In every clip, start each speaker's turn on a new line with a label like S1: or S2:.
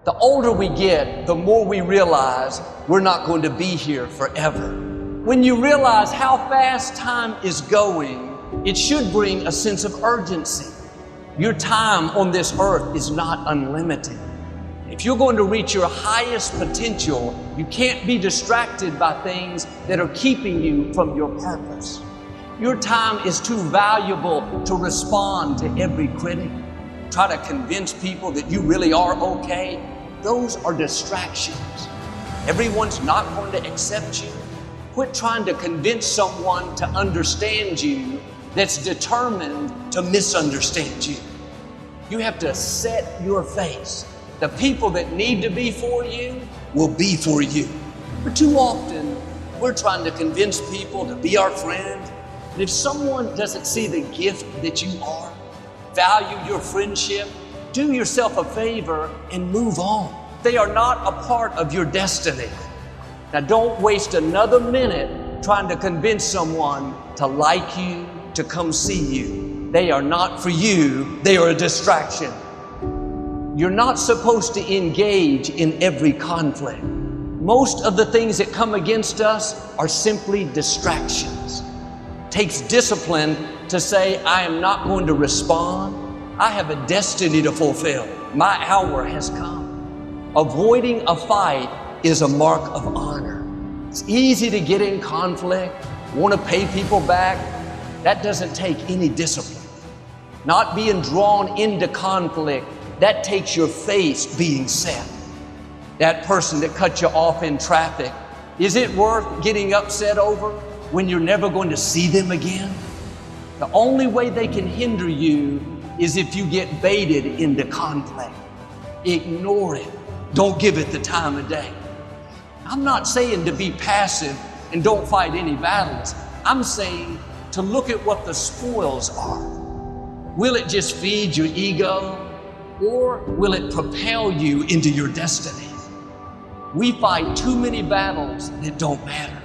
S1: The older we get, the more we realize we're not going to be here forever. When you realize how fast time is going, it should bring a sense of urgency. Your time on this earth is not unlimited. If you're going to reach your highest potential, you can't be distracted by things that are keeping you from your purpose. Your time is too valuable to respond to every critic. Try to convince people that you really are okay. Those are distractions. Everyone's not going to accept you. Quit trying to convince someone to understand you that's determined to misunderstand you. You have to set your face. The people that need to be for you will be for you. But too often, we're trying to convince people to be our friend. And if someone doesn't see the gift that you are, value your friendship, do yourself a favor and move on. They are not a part of your destiny. Now don't waste another minute trying to convince someone to like you, to come see you. They are not for you, they are a distraction. You're not supposed to engage in every conflict. Most of the things that come against us are simply distractions. It takes discipline to say, I am not going to respond. I have a destiny to fulfill. My hour has come. Avoiding a fight is a mark of honor. It's easy to get in conflict, want to pay people back. That doesn't take any discipline. Not being drawn into conflict, that takes your face being set. That person that cut you off in traffic, is it worth getting upset over when you're never going to see them again? The only way they can hinder you is if you get baited into conflict. Ignore it. Don't give it the time of day. I'm not saying to be passive and don't fight any battles. I'm saying to look at what the spoils are. Will it just feed your ego, or will it propel you into your destiny? We fight too many battles that don't matter.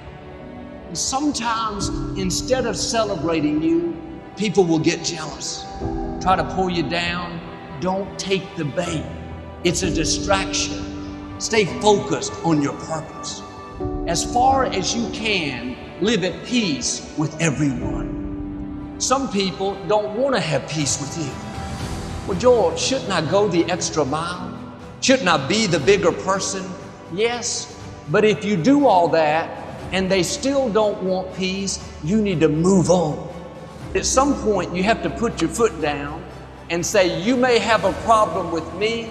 S1: And sometimes, instead of celebrating you, people will get jealous, try to pull you down. Don't take the bait. It's a distraction. Stay focused on your purpose. As far as you can, live at peace with everyone. Some people don't want to have peace with you. Well, Joel, shouldn't I go the extra mile? Shouldn't I be the bigger person? Yes, but if you do all that and they still don't want peace, you need to move on. At some point, you have to put your foot down and say, you may have a problem with me,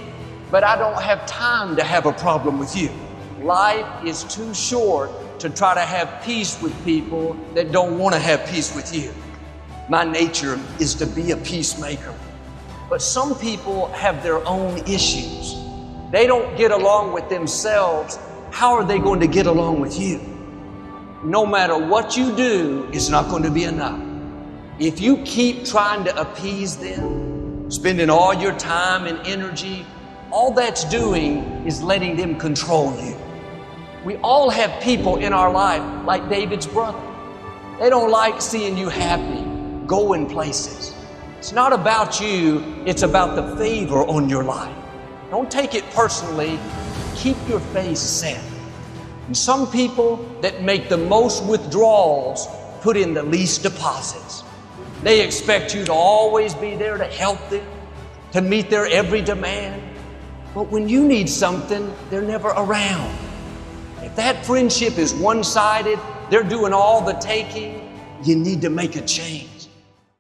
S1: but I don't have time to have a problem with you. Life is too short to try to have peace with people that don't want to have peace with you. My nature is to be a peacemaker. But some people have their own issues. They don't get along with themselves. How are they going to get along with you? No matter what you do, it's not going to be enough. If you keep trying to appease them, spending all your time and energy, all that's doing is letting them control you. We all have people in our life like David's brother. They don't like seeing you happy, going places. It's not about you, it's about the favor on your life. Don't take it personally. Keep your face set. And some people that make the most withdrawals put in the least deposits. They expect you to always be there to help them, to meet their every demand. But when you need something, they're never around. If that friendship is one-sided, they're doing all the taking, you need to make a change.